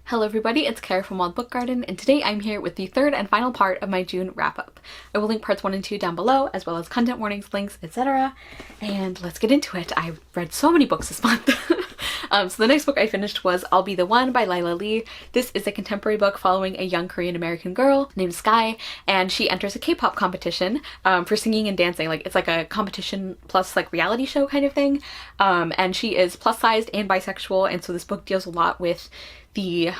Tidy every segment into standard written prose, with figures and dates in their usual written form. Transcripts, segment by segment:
Hello everybody, it's Kara from Wild Book Garden, and today I'm here with the third and final part of my June wrap-up. I will link parts 1 and 2 down below, as well as content warnings, links, etc. And let's get into it. I read so many books this month. So the next book I finished was I'll Be the One by Lila Lee. This is a contemporary book following a young Korean-American girl named Sky, and she enters a K-pop competition for singing and dancing. Like, it's like a competition plus like reality show kind of thing. And she is plus-sized and bisexual, and so this book deals a lot with the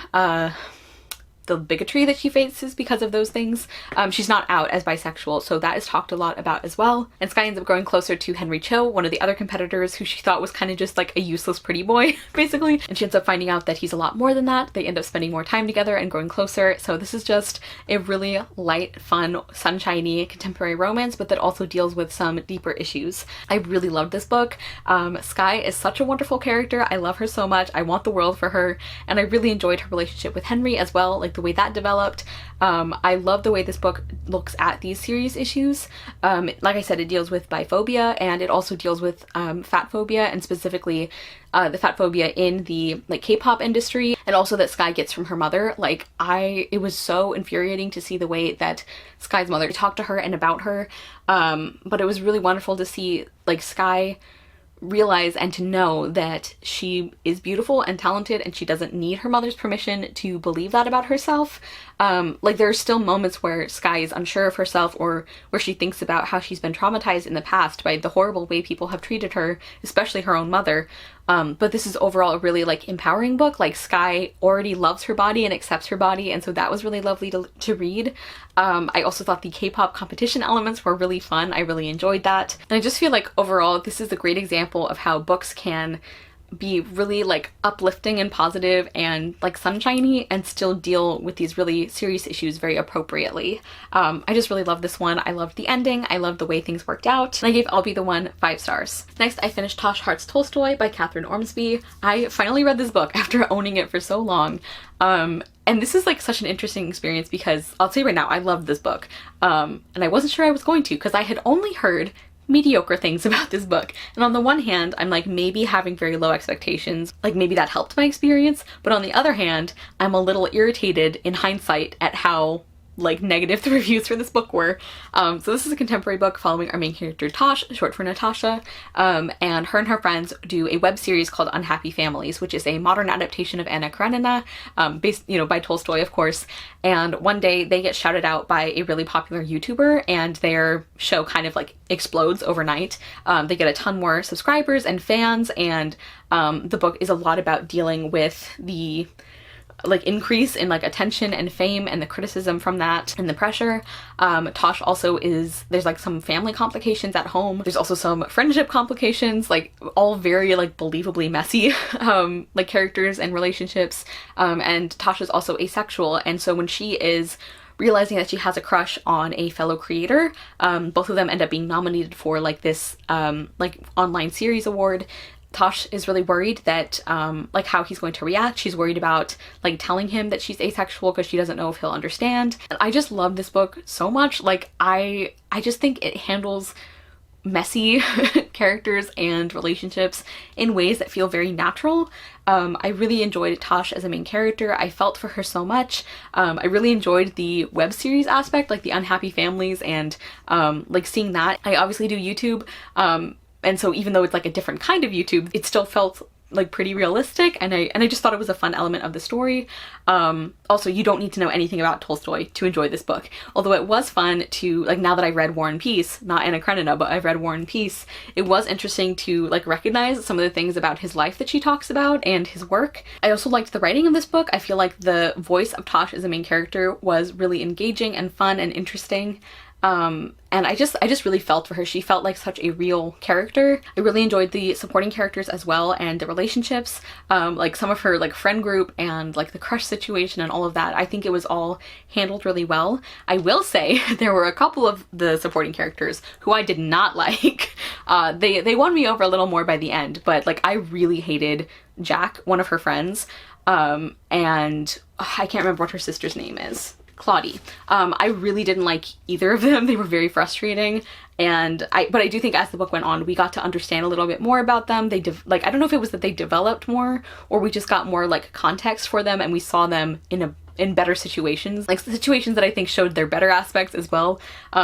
bigotry that she faces because of those things. She's not out as bisexual, so that is talked a lot about as well. And Sky ends up growing closer to Henry Cho, one of the other competitors who she thought was kind of just like a useless pretty boy, basically. And she ends up finding out that he's a lot more than that. They end up spending more time together and growing closer. So this is just a really light, fun, sunshiny contemporary romance, but that also deals with some deeper issues. I really loved this book. Sky is such a wonderful character. I love her so much. I want the world for her. And I really enjoyed her relationship with Henry as well, like the way that developed. I love the way this book looks at these serious issues. Like I said, it deals with biphobia, and it also deals with fatphobia, and specifically the fatphobia in the like K-pop industry, and also that Sky gets from her mother. Like, it was so infuriating to see the way that Sky's mother talked to her and about her, but it was really wonderful to see like Sky realize and to know that she is beautiful and talented, and she doesn't need her mother's permission to believe that about herself. Like, there are still moments where Sky is unsure of herself, or where she thinks about how she's been traumatized in the past by the horrible way people have treated her, especially her own mother. But this is overall a really like empowering book. Like, Sky already loves her body and accepts her body, and so that was really lovely to read. I also thought the K-pop competition elements were really fun. I really enjoyed that. And I just feel like overall this is a great example of how books can be really like uplifting and positive and like sunshiny and still deal with these really serious issues very appropriately. I just really love this one. I loved the ending. I loved the way things worked out. And I gave I'll Be the One 5 stars. Next, I finished Tash Hearts Tolstoy by Catherine Ormsby. I finally read this book after owning it for so long. And this is like such an interesting experience because I'll say right now, I loved this book. And I wasn't sure I was going to, because I had only heard mediocre things about this book. And on the one hand, I'm like maybe having very low expectations, like maybe that helped my experience, but on the other hand, I'm a little irritated in hindsight at how like negative the reviews for this book were. So this is a contemporary book following our main character Tosh, short for Natasha, and her friends do a web series called Unhappy Families, which is a modern adaptation of Anna Karenina, based, by Tolstoy, of course. And one day they get shouted out by a really popular YouTuber, and their show kind of like explodes overnight. They get a ton more subscribers and fans, and the book is a lot about dealing with the like increase in like attention and fame and the criticism from that and the pressure. Tosh also there's like some family complications at home. There's also some friendship complications, like all very like believably messy like characters and relationships. And Tosh is also asexual, and so when she is realizing that she has a crush on a fellow creator, both of them end up being nominated for like this like online series award. Tosh is really worried that like how he's going to react. She's worried about like telling him that she's asexual because she doesn't know if he'll understand. And I just love this book so much. Like, I just think it handles messy characters and relationships in ways that feel very natural. I really enjoyed Tosh as a main character. I felt for her so much. I really enjoyed the web series aspect, like the Unhappy Families, and like seeing that. I obviously do YouTube, and so even though it's like a different kind of YouTube, it still felt like pretty realistic, and I just thought it was a fun element of the story. Also, you don't need to know anything about Tolstoy to enjoy this book, although it was fun to, like, now that I read War and Peace, not Anna Karenina, but I've read War and Peace, it was interesting to like recognize some of the things about his life that she talks about and his work. I also liked the writing of this book. I feel like the voice of Tosh as a main character was really engaging and fun and interesting. And I just really felt for her. She felt like such a real character. I really enjoyed the supporting characters as well, and the relationships, like some of her like friend group and like the crush situation and all of that. I think it was all handled really well. I will say there were a couple of the supporting characters who I did not like. They won me over a little more by the end, but like I really hated Jack, one of her friends, and I can't remember what her sister's name is. Claudie. I really didn't like either of them. They were very frustrating. But I do think as the book went on, we got to understand a little bit more about them. I don't know if it was that they developed more or we just got more like context for them and we saw them in better situations, like situations that I think showed their better aspects as well.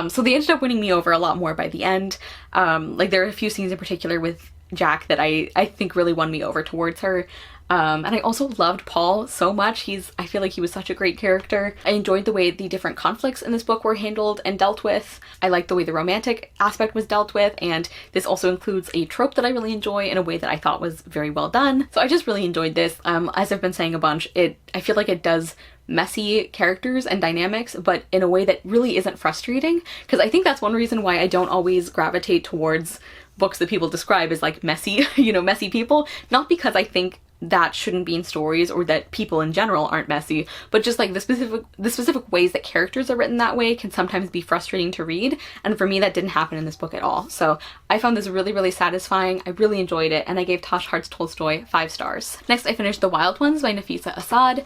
So they ended up winning me over a lot more by the end. Like there are a few scenes in particular with Jack that I think really won me over towards her. And I also loved Paul so much. I feel like he was such a great character. I enjoyed the way the different conflicts in this book were handled and dealt with. I liked the way the romantic aspect was dealt with, and this also includes a trope that I really enjoy in a way that I thought was very well done. So I just really enjoyed this. As I've been saying a bunch, I feel like it does messy characters and dynamics, but in a way that really isn't frustrating, because I think that's one reason why I don't always gravitate towards books that people describe as like messy, messy people. Not because I think that shouldn't be in stories or that people in general aren't messy, but just like the specific ways that characters are written that way can sometimes be frustrating to read, and for me that didn't happen in this book at all. So I found this really, really satisfying. I really enjoyed it, and I gave Tash Hearts Tolstoy 5 stars. Next, I finished The Wild Ones by Nafisa Assad.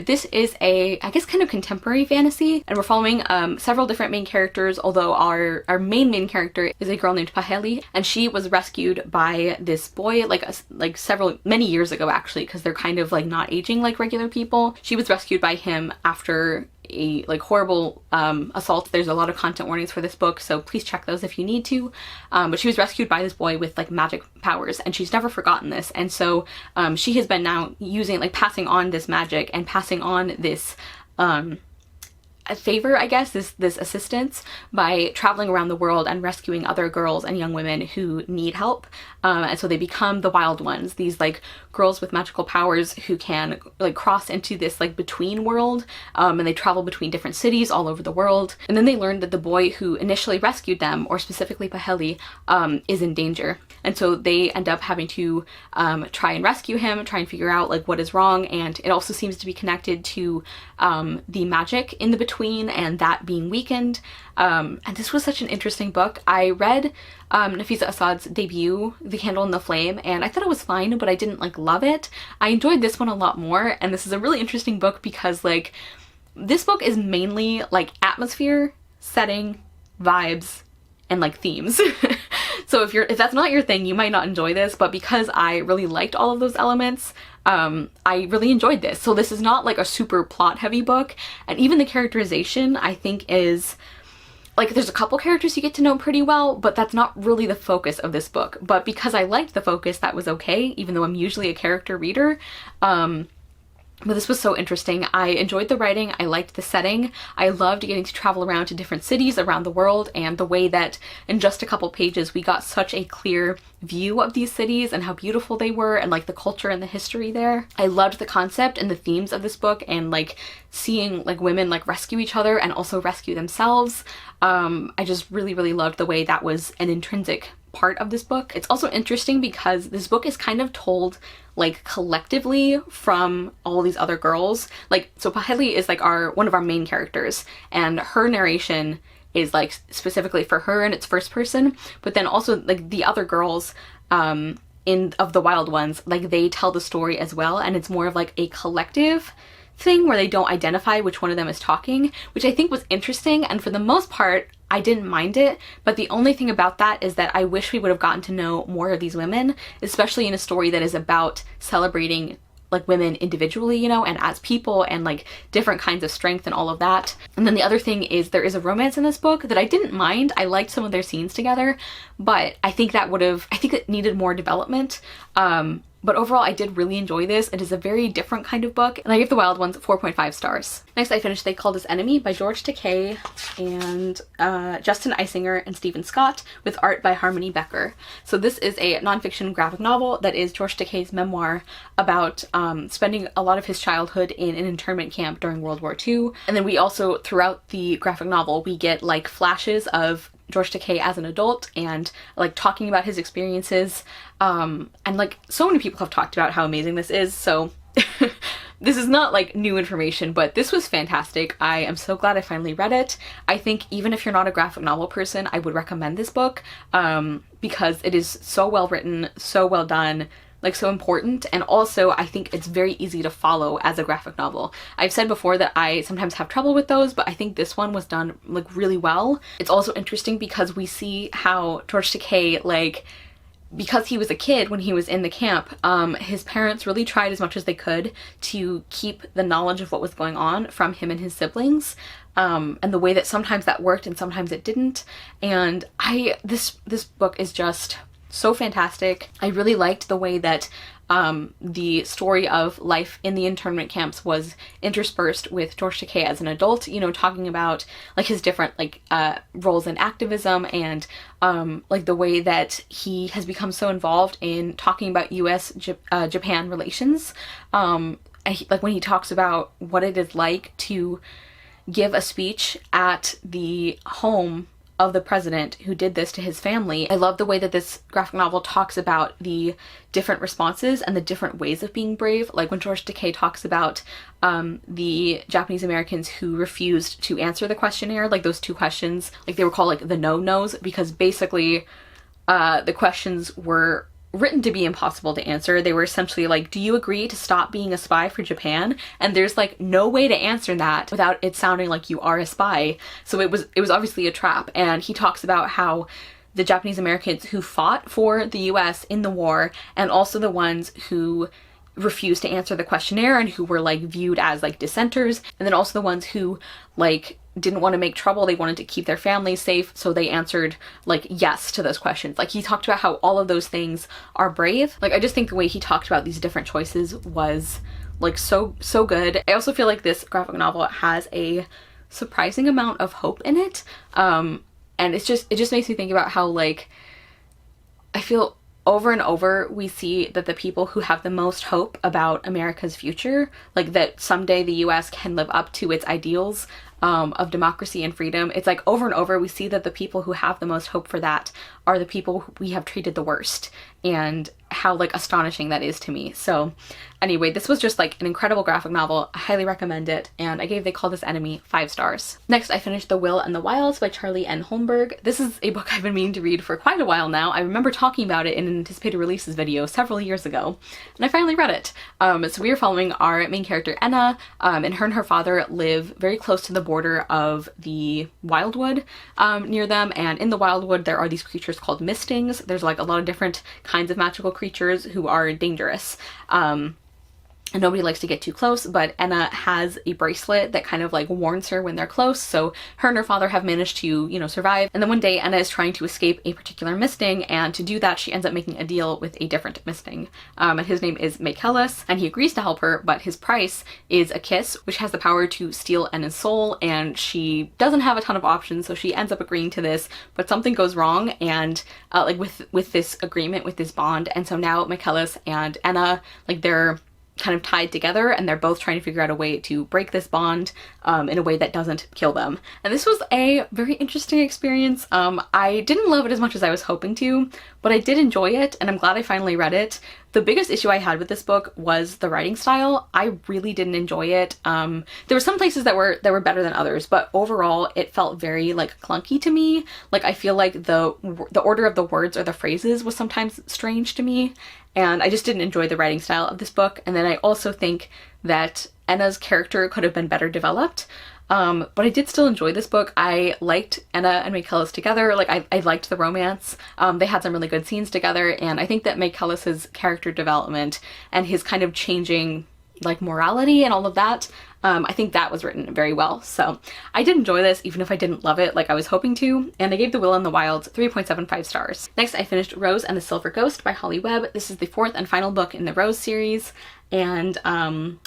This is I guess kind of contemporary fantasy, and we're following several different main characters, although our main character is a girl named Paheli, and she was rescued by this boy many years ago actually, because they're kind of like not aging like regular people. She was rescued by him after a like horrible assault. There's a lot of content warnings for this book, so please check those if you need to. But she was rescued by this boy with like magic powers, and she's never forgotten this. And so she has been now passing on this magic and passing on this a favor, I guess, this assistance by traveling around the world and rescuing other girls and young women who need help. And so they become the Wild Ones, these like girls with magical powers who can like cross into this like between world, and they travel between different cities all over the world. And then they learn that the boy who initially rescued them, or specifically Paheli, is in danger. And so they end up having to try and rescue him, try and figure out like what is wrong. And it also seems to be connected to the magic in the between and that being weakened. And this was such an interesting book. I read Nafisa Assad's debut, The Candle and the Flame, and I thought it was fine, but I didn't like love it. I enjoyed this one a lot more, and this is a really interesting book because like this book is mainly like atmosphere, setting, vibes, and like themes. So if that's not your thing, you might not enjoy this, but because I really liked all of those elements, I really enjoyed this. So this is not like a super plot heavy book, and even the characterization I think is like, there's a couple characters you get to know pretty well, but that's not really the focus of this book. But because I liked the focus, that was okay, even though I'm usually a character reader. But this was so interesting. I enjoyed the writing, I liked the setting, I loved getting to travel around to different cities around the world, and the way that in just a couple pages we got such a clear view of these cities and how beautiful they were and like the culture and the history there. I loved the concept and the themes of this book, and like seeing like women like rescue each other and also rescue themselves. I just really, really loved the way that was an intrinsic part of this book. It's also interesting because this book is kind of told like collectively from all these other girls. Like, so Paheli is like one of our main characters, and her narration is like specifically for her and it's first person, but then also like the other girls of the Wild Ones, like they tell the story as well, and it's more of like a collective thing where they don't identify which one of them is talking, which I think was interesting, and for the most part I didn't mind it. But the only thing about that is that I wish we would have gotten to know more of these women, especially in a story that is about celebrating like women individually, and as people, and like different kinds of strength and all of that. And then the other thing is there is a romance in this book that I didn't mind. I liked some of their scenes together, but I think it needed more development. But overall, I did really enjoy this. It is a very different kind of book, and I gave The Wild Ones 4.5 stars. Next, I finished They Called Us Enemy by George Takei and Justin Eisinger and Stephen Scott, with art by Harmony Becker. So this is a nonfiction graphic novel that is George Takei's memoir about spending a lot of his childhood in an internment camp during World War II. And then we also, throughout the graphic novel, we get like flashes of George Takei as an adult and like talking about his experiences, and like so many people have talked about how amazing this is, so this is not like new information, but this was fantastic. I am so glad I finally read it. I think even if you're not a graphic novel person, I would recommend this book because it is so well written, so well done, like so important, and also I think it's very easy to follow as a graphic novel. I've said before that I sometimes have trouble with those, but I think this one was done like really well. It's also interesting because we see how Tosh Takei, like, because he was a kid when he was in the camp, his parents really tried as much as they could to keep the knowledge of what was going on from him and his siblings, and the way that sometimes that worked and sometimes it didn't. And this book is just so fantastic. I really liked the way that the story of life in the internment camps was interspersed with Tosh Takei as an adult, you know, talking about like his different like roles in activism, and like the way that he has become so involved in talking about US Japan relations, like when he talks about what it is like to give a speech at the home of the president who did this to his family. I love the way that this graphic novel talks about the different responses and the different ways of being brave. Like when Tosh Takei talks about the Japanese Americans who refused to answer the questionnaire, like those two questions, like they were called like the no-nos, because basically the questions were written to be impossible to answer. They were essentially like, do you agree to stop being a spy for Japan? And there's like no way to answer that without it sounding like you are a spy. So it was obviously a trap. And he talks about how the Japanese Americans who fought for the US in the war, and also the ones who refused to answer the questionnaire and who were like viewed as like dissenters, and then also the ones who like didn't want to make trouble, they wanted to keep their families safe, so they answered like yes to those questions. Like he talked about how all of those things are brave. Like I just think the way he talked about these different choices was like so good. I also feel like this graphic novel has a surprising amount of hope in it, and it just makes me think about how like I feel over and over we see that the people who have the most hope about America's future, like that someday the US can live up to its ideals of democracy and freedom, it's like over and over we see that the people who have the most hope for that are the people who we have treated the worst, and how like astonishing that is to me. So anyway, this was just like an incredible graphic novel. I highly recommend it, and I gave They Call This Enemy 5 stars. Next, I finished The Will and the Wilds by Charlie N. Holmberg. This is a book I've been meaning to read for quite a while now. I remember talking about it in an anticipated releases video several years ago, and I finally read it. So we are following our main character Enna, and her father live very close to the border of the Wildwood near them, and in the Wildwood there are these creatures called mistings. There's like a lot of different kinds of magical creatures who are dangerous. And nobody likes to get too close, but Enna has a bracelet that kind of like warns her when they're close, so her and her father have managed to, you know, survive. And then one day Enna is trying to escape a particular misting, and to do that she ends up making a deal with a different misting. And his name is Michaelis, and he agrees to help her, but his price is a kiss, which has the power to steal Enna's soul, and she doesn't have a ton of options, so she ends up agreeing to this, but something goes wrong, and like with this agreement, with this bond, and so now Michaelis and Enna, like they're kind of tied together, and they're both trying to figure out a way to break this bond in a way that doesn't kill them. And this was a very interesting experience. I didn't love it as much as I was hoping to, but I did enjoy it, and I'm glad I finally read it. The biggest issue I had with this book was the writing style. I really didn't enjoy it. There were some places that were better than others, but overall it felt very like clunky to me. Like I feel like the order of the words or the phrases was sometimes strange to me, and I just didn't enjoy the writing style of this book. And then I also think that Enna's character could have been better developed. But I did still enjoy this book. I liked Enna and Michaelis together. Like I liked the romance. They had some really good scenes together, and I think that Michaelis's character development and his kind of changing like morality and all of that, I think that was written very well. So I did enjoy this, even if I didn't love it like I was hoping to, and I gave The Will and the Wilds 3.75 stars. Next, I finished Rose and the Silver Ghost by Holly Webb. This is the 4th and final book in the Rose series, and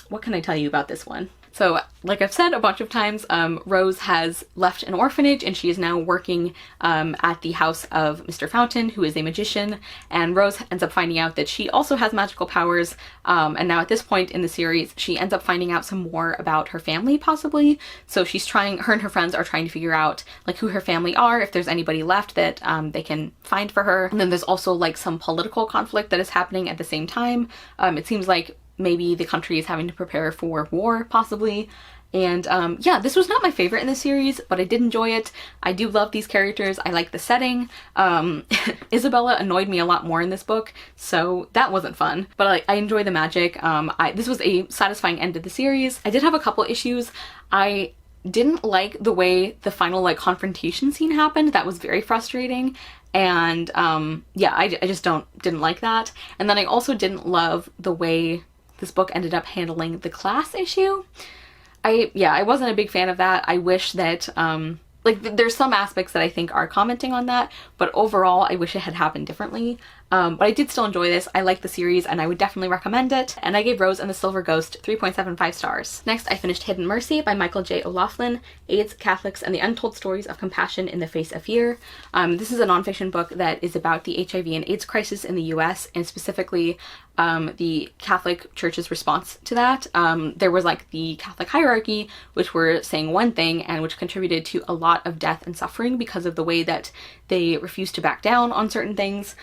what can I tell you about this one? So, like I've said a bunch of times, Rose has left an orphanage, and she is now working at the house of Mr. Fountain, who is a magician, and Rose ends up finding out that she also has magical powers, and now at this point in the series, she ends up finding out some more about her family, possibly. So she's trying, her and her friends are trying to figure out like who her family are, if there's anybody left that they can find for her. And then there's also like some political conflict that is happening at the same time. It seems like maybe the country is having to prepare for war, possibly. And yeah, this was not my favorite in the series, but I did enjoy it. I do love these characters. I like the setting. Isabella annoyed me a lot more in this book, so that wasn't fun. But I enjoy the magic. This was a satisfying end to the series. I did have a couple issues. I didn't like the way the final like confrontation scene happened. That was very frustrating. And yeah, I just didn't like that. And then I also didn't love the way this book ended up handling the class issue. I wasn't a big fan of that. I wish that, there's some aspects that I think are commenting on that, but overall I wish it had happened differently. But I did still enjoy this. I like the series and I would definitely recommend it. And I gave Rose and the Silver Ghost 3.75 stars. Next, I finished Hidden Mercy by Michael J. O'Loughlin, AIDS, Catholics, and the Untold Stories of Compassion in the Face of Fear. This is a nonfiction book that is about the HIV and AIDS crisis in the US, and specifically the Catholic Church's response to that. There was like the Catholic hierarchy, which were saying one thing and which contributed to a lot of death and suffering because of the way that they refused to back down on certain things.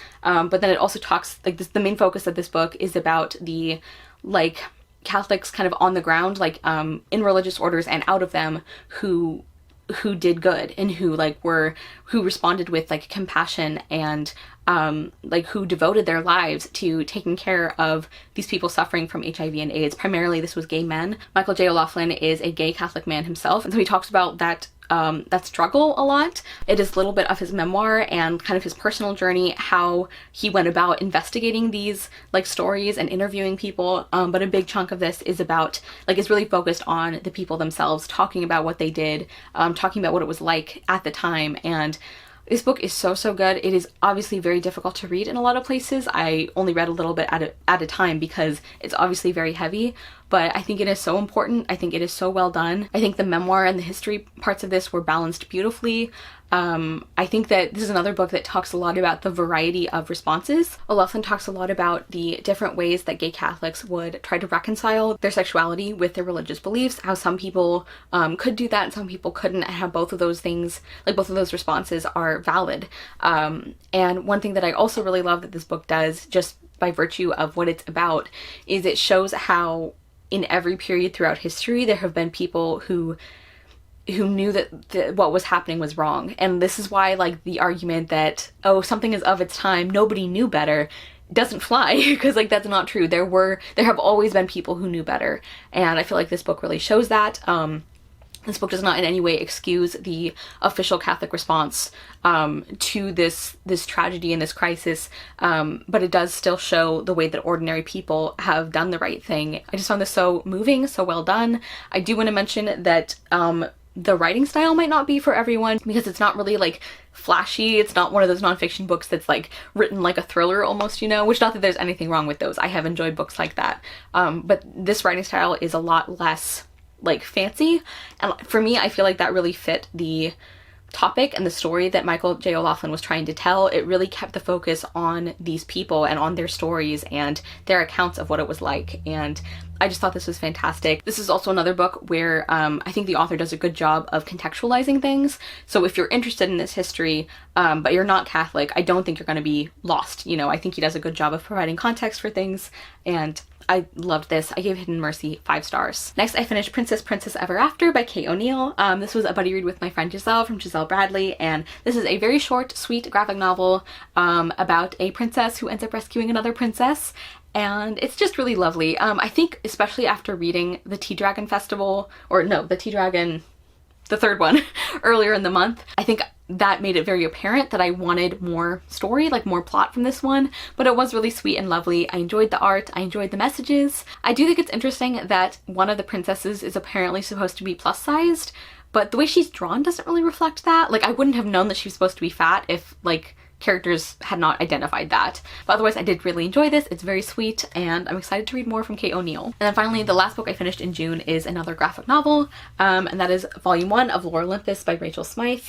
But then it also talks, like, the main focus of this book is about the, like, Catholics kind of on the ground, like, in religious orders and out of them, who did good and who responded with, like, compassion and, like, who devoted their lives to taking care of these people suffering from HIV and AIDS. Primarily, this was gay men. Michael J. O'Loughlin is a gay Catholic man himself, and so he talks about that struggle a lot. It is a little bit of his memoir and kind of his personal journey, how he went about investigating these like stories and interviewing people. But a big chunk of this is about, like, it's really focused on the people themselves, talking about what they did, talking about what it was like at the time. And this book is so good. It is obviously very difficult to read in a lot of places. I only read a little bit at a time because it's obviously very heavy, but I think it is so important. I think it is so well done. I think the memoir and the history parts of this were balanced beautifully. I think that this is another book that talks a lot about the variety of responses. O'Loughlin talks a lot about the different ways that gay Catholics would try to reconcile their sexuality with their religious beliefs, how some people could do that and some people couldn't, and how both of those things, like both of those responses, are valid. And one thing that I also really love that this book does, just by virtue of what it's about, is it shows how in every period throughout history there have been people who knew that what was happening was wrong. And this is why, like, the argument that, oh, something is of its time, nobody knew better, doesn't fly, because, like, that's not true. There have always been people who knew better, and I feel like this book really shows that. This book does not in any way excuse the official Catholic response to this tragedy and this crisis, but it does still show the way that ordinary people have done the right thing. I just found this so moving, so well done. I do want to mention that the writing style might not be for everyone, because it's not really like flashy. It's not one of those nonfiction books that's like written like a thriller almost, you know, which, not that there's anything wrong with those. I have enjoyed books like that. But this writing style is a lot less like fancy, and for me, I feel like that really fit the topic and the story that Michael J. O'Loughlin was trying to tell. It really kept the focus on these people and on their stories and their accounts of what it was like, and I just thought this was fantastic. This is also another book where I think the author does a good job of contextualizing things. So if you're interested in this history, but you're not Catholic, I don't think you're going to be lost. You know, I think he does a good job of providing context for things, and I loved this. I gave Hidden Mercy 5 stars. Next, I finished Princess Ever After by Kay O'Neill. This was a buddy read with my friend Giselle from Giselle Bradley, and this is a very short, sweet graphic novel about a princess who ends up rescuing another princess. And it's just really lovely. I think especially after reading the Tea Dragon Festival, or no, the Tea Dragon, the third one, earlier in the month, I think that made it very apparent that I wanted more story, like more plot from this one, but it was really sweet and lovely. I enjoyed the art, I enjoyed the messages. I do think it's interesting that one of the princesses is apparently supposed to be plus sized, but the way she's drawn doesn't really reflect that. Like, I wouldn't have known that she was supposed to be fat if, like, characters had not identified that. But otherwise, I did really enjoy this. It's very sweet, and I'm excited to read more from Kay O'Neill. And then finally, the last book I finished in June is another graphic novel, and that is Volume 1 of Lore Olympus by Rachel Smythe.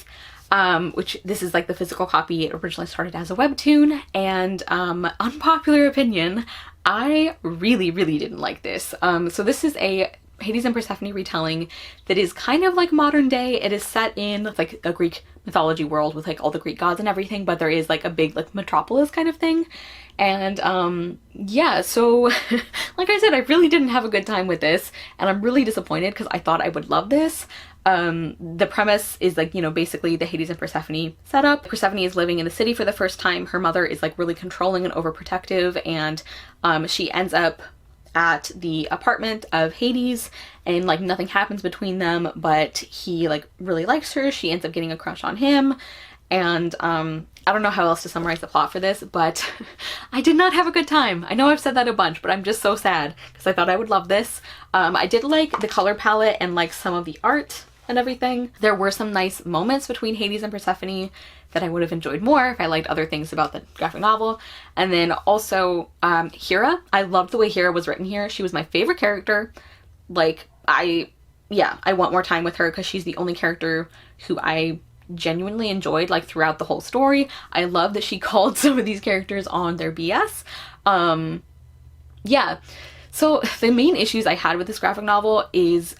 Which this is like the physical copy. It originally started as a webtoon, and unpopular opinion, I really didn't like this. So this is a Hades and Persephone retelling that is kind of like modern day. It is set in like a Greek mythology world with like all the Greek gods and everything, but there is like a big like metropolis kind of thing. And yeah, so like I said, I really didn't have a good time with this, and I'm really disappointed because I thought I would love this. The premise is like, you know, basically the Hades and Persephone setup. Persephone is living in the city for the first time. Her mother is like really controlling and overprotective, and she ends up at the apartment of Hades, and like nothing happens between them, but he like really likes her. She ends up getting a crush on him, and I don't know how else to summarize the plot for this, but I did not have a good time. I know I've said that a bunch, but I'm just so sad because I thought I would love this. I did like the color palette and like some of the art and everything. There were some nice moments between Hades and Persephone that I would have enjoyed more if I liked other things about the graphic novel. And then also Hera. I loved the way Hera was written here. She was my favorite character. Like, I want more time with her because she's the only character who I genuinely enjoyed like throughout the whole story. I love that she called some of these characters on their BS. Yeah. So the main issues I had with this graphic novel is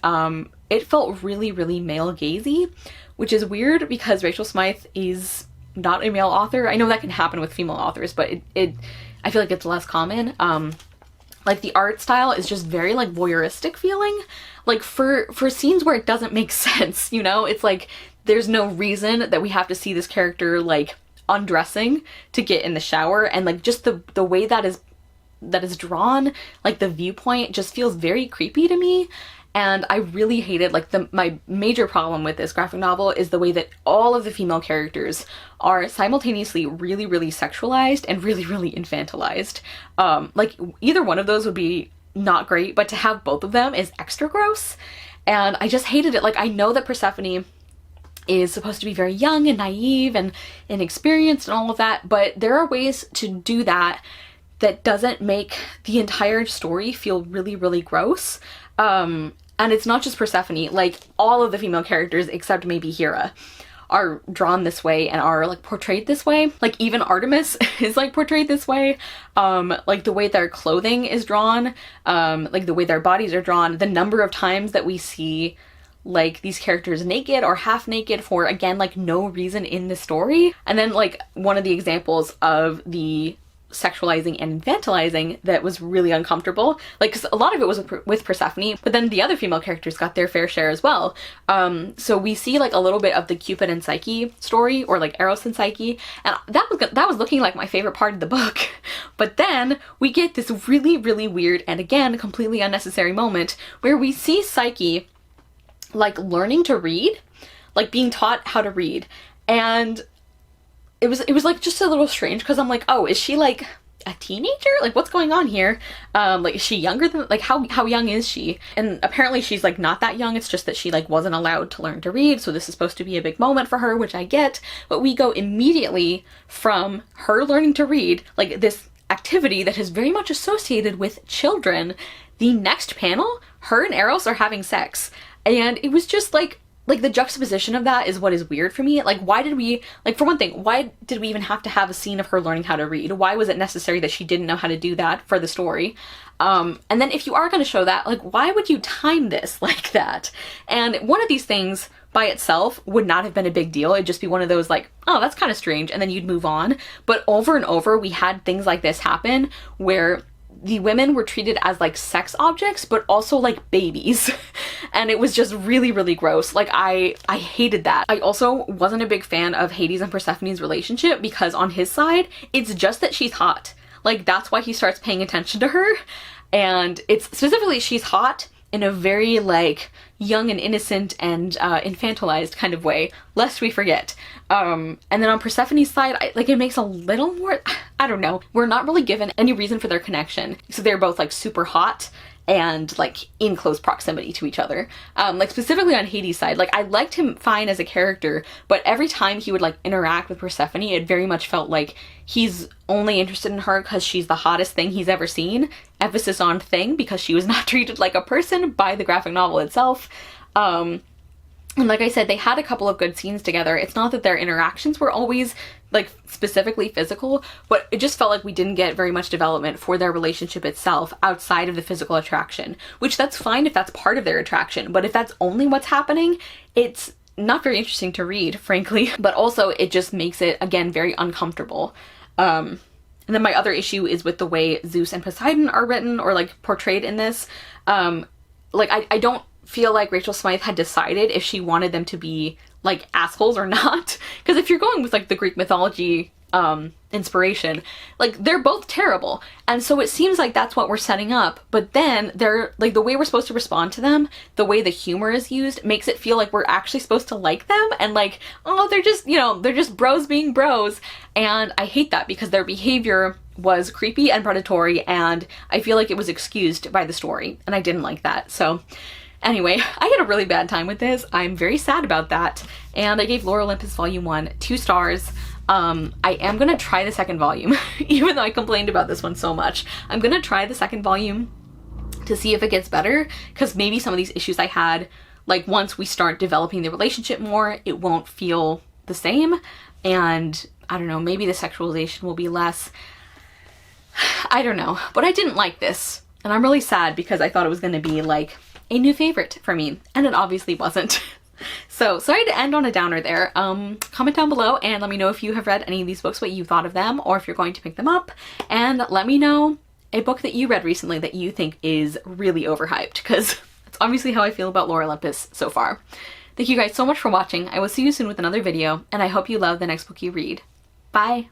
it felt really, really male gazy, which is weird because Rachel Smythe is not a male author. I know that can happen with female authors, but I feel like it's less common. Like the art style is just very like voyeuristic feeling. Like for scenes where it doesn't make sense, you know? It's like there's no reason that we have to see this character like undressing to get in the shower, and like just the way that is drawn, like the viewpoint just feels very creepy to me. And I really hated, like, my major problem with this graphic novel is the way that all of the female characters are simultaneously really, really sexualized and really, really infantilized. Like, either one of those would be not great, but to have both of them is extra gross. And I just hated it. Like, I know that Persephone is supposed to be very young and naive and inexperienced and all of that, but there are ways to do that that doesn't make the entire story feel really, really gross. And it's not just Persephone, like all of the female characters except maybe Hera are drawn this way and are like portrayed this way. Like even Artemis is like portrayed this way. Like the way their clothing is drawn, like the way their bodies are drawn, the number of times that we see like these characters naked or half naked for, again, like no reason in the story. And then like one of the examples of the sexualizing and infantilizing that was really uncomfortable, like, because a lot of it was with Persephone, but then the other female characters got their fair share as well. So we see like a little bit of the Cupid and Psyche story, or like Eros and Psyche, and that was looking like my favorite part of the book. But then we get this really, really weird and again completely unnecessary moment where we see Psyche like learning to read, like being taught how to read, and it was like just a little strange because I'm like, oh, is she like a teenager? Like what's going on here? Like is she younger than, like how young is she? And apparently she's like not that young. It's just that she like wasn't allowed to learn to read. So this is supposed to be a big moment for her, which I get, but we go immediately from her learning to read, like this activity that is very much associated with children. The next panel, her and Eros are having sex. And it was just like the juxtaposition of that is what is weird for me. Like, why did we, like, for one thing, why did we even have to have a scene of her learning how to read? Why was it necessary that she didn't know how to do that for the story? And then if you are going to show that, like, why would you time this like that? And one of these things by itself would not have been a big deal. It'd just be one of those like, oh, that's kind of strange, and then you'd move on. But over and over, we had things like this happen where the women were treated as like sex objects, but also like babies. And it was just really, really gross. Like I hated that. I also wasn't a big fan of Hades and Persephone's relationship because on his side, it's just that she's hot. Like that's why he starts paying attention to her. And it's specifically she's hot in a very like young and innocent and infantilized kind of way, lest we forget. And then on Persephone's side, it makes a little more, I don't know. We're not really given any reason for their connection. So they're both like super hot and like in close proximity to each other. Like specifically on Hades' side, like I liked him fine as a character, but every time he would like interact with Persephone, it very much felt like he's only interested in her because she's the hottest thing he's ever seen. Emphasis on thing, because she was not treated like a person by the graphic novel itself. And like I said, they had a couple of good scenes together. It's not that their interactions were always like specifically physical, but it just felt like we didn't get very much development for their relationship itself outside of the physical attraction, which that's fine if that's part of their attraction. But if that's only what's happening, it's not very interesting to read, frankly. But also it just makes it, again, very uncomfortable. And then my other issue is with the way Zeus and Poseidon are written or like portrayed in this. Like I don't feel like Rachel Smythe had decided if she wanted them to be like assholes or not. Because if you're going with like the Greek mythology inspiration, like they're both terrible. And so it seems like that's what we're setting up. But then they're like, the way we're supposed to respond to them, the way the humor is used makes it feel like we're actually supposed to like them. And like, oh, they're just, you know, they're just bros being bros. And I hate that because their behavior was creepy and predatory. And I feel like it was excused by the story. And I didn't like that. So anyway, I had a really bad time with this. I'm very sad about that. And I gave Lore Olympus Volume 1 2 stars. I am gonna try the second volume, even though I complained about this one so much. I'm gonna try the second volume to see if it gets better, because maybe some of these issues I had, like once we start developing the relationship more, it won't feel the same. And I don't know, maybe the sexualization will be less. I don't know, but I didn't like this. And I'm really sad because I thought it was gonna be like a new favorite for me, and it obviously wasn't. So sorry to end on a downer there. Comment down below and let me know if you have read any of these books, what you thought of them, or if you're going to pick them up. And let me know a book that you read recently that you think is really overhyped, because that's obviously how I feel about Lore Olympus so far. Thank you guys so much for watching. I will see you soon with another video, and I hope you love the next book you read. Bye!